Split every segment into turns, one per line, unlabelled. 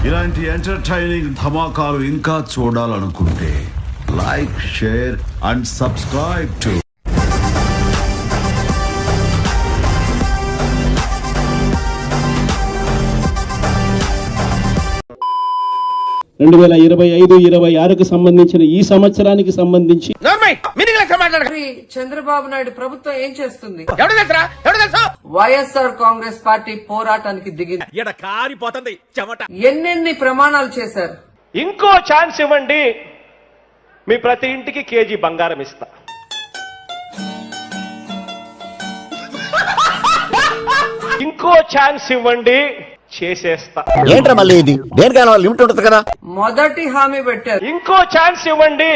ఇలాంటి ఎంటర్టైనింగ్ ధమాకాలు ఇంకా చూడాలనుకుంటే like, share and subscribe to
2025-26కు సంబంధించిన ఈ సంవత్సరానికి సంబంధించి
చంద్రబాబు నాయుడు ప్రభుత్వం ఏం చేస్తుంది? వైఎస్ఆర్ కాంగ్రెస్ పార్టీ పోరాటానికి దిగింది. ఎన్నెన్ని ప్రమాణాలు చేశారు?
ఇంకో ఛాన్స్ ఇవ్వండి, మీ ప్రతి ఇంటికి కేజీ బంగారం ఇస్తా. ఇంకో ఛాన్స్ ఇవ్వండి, చేసేస్తా.
ఏంట్రా మళ్ళీ ఇది? దేనికైనా లిమిట్ ఉంటుంది కదా.
మొదటి హామీ పెట్టారు.
ఇంకో ఛాన్స్ ఇవ్వండి,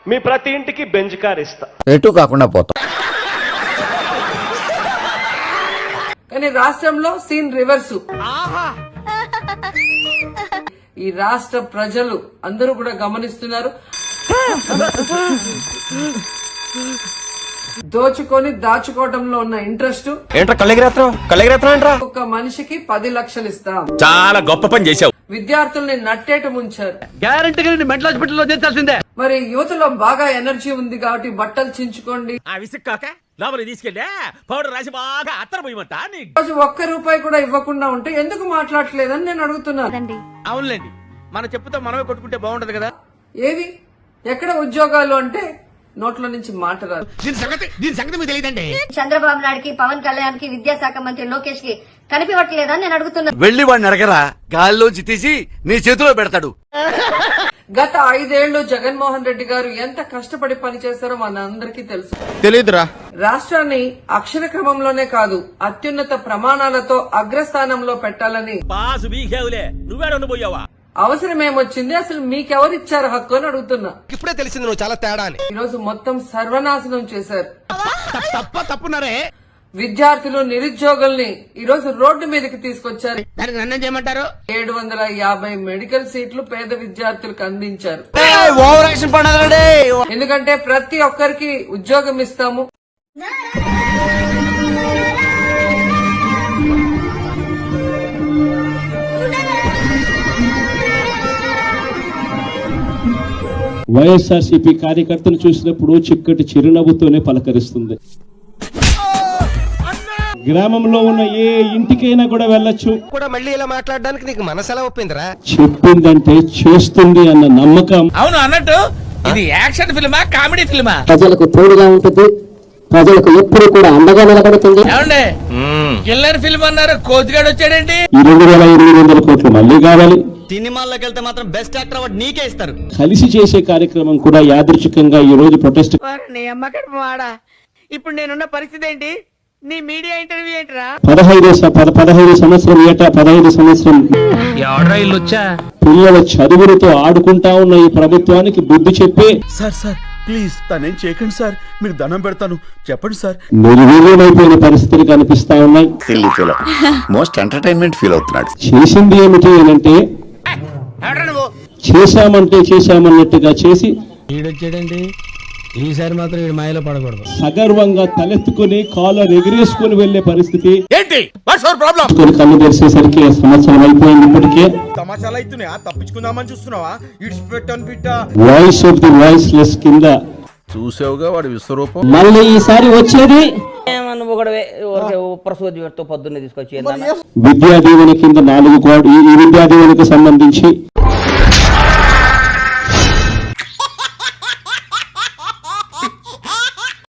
మీ ప్రతి ఇంటికి బెంజ్ కార్ ఇస్తా.
ఎటు కాకుండా పోతా.
కానీ రాష్ట్రంలో సీన్ రివర్సు. ఈ రాష్ట్ర ప్రజలు అందరూ కూడా గమనిస్తున్నారు. దోచుకొని దాచుకోవడంలో ఉన్న ఇంట్రెస్ట్. ఒక మనిషికి 10 లక్షలు ఇస్తాం.
చాలా గొప్ప పని చేశావు.
విద్యార్థుల్ని నట్టేట ముంచారు.
గ్యారంటీగా మెంటల్ హాస్పిటల్ లో చేర్చాల్సిందే.
మరి యువతలో బాగా ఎనర్జీ ఉంది కాబట్టి బట్టలు చించుకోండి.
ఆ విసుక్కాక లోపలికి తీసుకెళ్ళా పౌడర్ రాసి బాగా అత్తర పోయమంట.
రోజు ₹1 కూడా ఇవ్వకుండా ఉంటే ఎందుకు మాట్లాడలేదని నేను అడుగుతున్నాను.
అవునులేండి, మన చెప్పుతో మనమే కొట్టుకుంటే బాగుంటది కదా.
ఏవి ఎక్కడ ఉద్యోగాలు అంటే నోట్ల నుంచి మాట రాదు.
దీని సంగతి మీకు తెలియదండి.
చంద్రబాబు నాయుడుకి, పవన్ కళ్యాణ్ కి, విద్యాశాఖ మంత్రి లోకేష్ కి కనిపించట్లేదని నేను అడుగుతున్నాను.
వెళ్ళి వాడిని అడగరా, గాల్లోంచి తీసి నీ చేతిలో పెడతాడు.
గత 5 ఏళ్లు జగన్మోహన్ రెడ్డి గారు ఎంత కష్టపడి పనిచేస్తారో మనందరికీ తెలుసు.
తెలీదురా.
రాష్ట్రాన్ని అక్షర క్రమంలోనే కాదు అత్యున్నత ప్రమాణాలతో అగ్రస్థానంలో పెట్టాలని
బాసు బీకేవులే, నువ్వే ఉండిపోయావా?
అవసరం ఏమొచ్చింది? అసలు మీకెవరిచ్చారు హక్కు అని అడుగుతున్నా.
ఇప్పుడే తెలిసింది నువ్వు చాలా తేడా అని.
ఈరోజు మొత్తం సర్వనాశనం చేశారు.
తప్పున్నారే.
విద్యార్థులు, నిరుద్యోగుల్ని ఈరోజు రోడ్డు మీదకి తీసుకొచ్చారు.
దానికి నన్ను చేయమంటారు?
750 మెడికల్ సీట్లు పేద విద్యార్థులకు అందించారు. ఎందుకంటే ప్రతి ఒక్కరికి ఉద్యోగం ఇస్తాము.
వైఎస్ఆర్సీపీ కార్యకర్తను చూసినప్పుడు చిక్కటి చిరునవ్వుతోనే పలకరిస్తుంది. గ్రామంలో ఉన్న ఏ ఇంటికైనా కూడా వెళ్ళొచ్చు.
కూడా మళ్ళీ ఇలా మాట్లాడడానికి నీకు మనసెలా ఒప్పిందిరా?
చెప్పిందంటే చేస్తుంది అన్న నమ్మకం.
అవును అన్నట్టు ఇది యాక్షన్ ఫిల్మా, కామెడీ ఫిల్మా?
ప్రజలకు తోడుగా ఉంటుంది, ప్రజలకు ఎప్పుడు కూడా అండగా నిలబడుతుంది.
ఏమండి కిల్లర్ ఫిల్మ్ అన్నారు, కోతిగాడు వచ్చాడండి.
2,800 కోట్లు మళ్ళీ కావాలి.
సినిమాల్లోకి వెళ్తే మాత్రం బెస్ట్ యాక్టర్ అవార్డు నీకే ఇస్తారు.
కలిసి చేసే కార్యక్రమం కూడా యాదృచ్ఛికంగా ఈ రోజు ప్రొటెస్ట్.
ఇప్పుడు నేనున్న పరిస్థితి ఏంటి? నీ మీడియా ఇంటర్వ్యూ ఏంట్రా?
15 సంవత్సరం ఏటా 15 సంవత్సరం పిల్లల చదువులతో ఆడుకుంటా ఉన్న ఈ ప్రభుత్వానికి బుద్ధి చెప్పి,
సార్ ప్లీజ్ తనేం చేయకండి సార్, మీకు దండం పెడతాను, చెప్పండి సార్.
నిర్వీర్యమైపోయిన పరిస్థితులు కనిపిస్తా ఉన్నాయి.
మోస్ట్ ఎంటర్టైన్మెంట్ ఫీల్ అవుతున్నాడు.
చేసింది ఏమిటి అంటే చేశామన్నట్టుగా చేసి
ఈసారి మాత్రం వీడు మాయలో పడకూడదు.
సగర్వంగా తలెత్తుకుని కాలర్ ఎగిరేసుకుని వెళ్లే పరిస్థితి.
ఏంటి
కన్ను తెరిసేసరికి సంవత్సరం అయిపోయింది. ఇప్పటికే
తమాషాలు అవుతున్నాయా? తప్పించుకుందామని చూస్తున్నావా? ఇడిచిపెట్టాను బిడ్డ.
వాయిస్ ఆఫ్ ది వాయిస్లెస్ కింద
చూసావుగా వాడి విశ్వరూపం.
మళ్ళీ ఈసారి వచ్చేది
పొద్దున్నే తీసుకొచ్చి
విద్యా దీవెన కింద 4 కోట్లు. ఈ విద్యా దీవెనకు సంబంధించి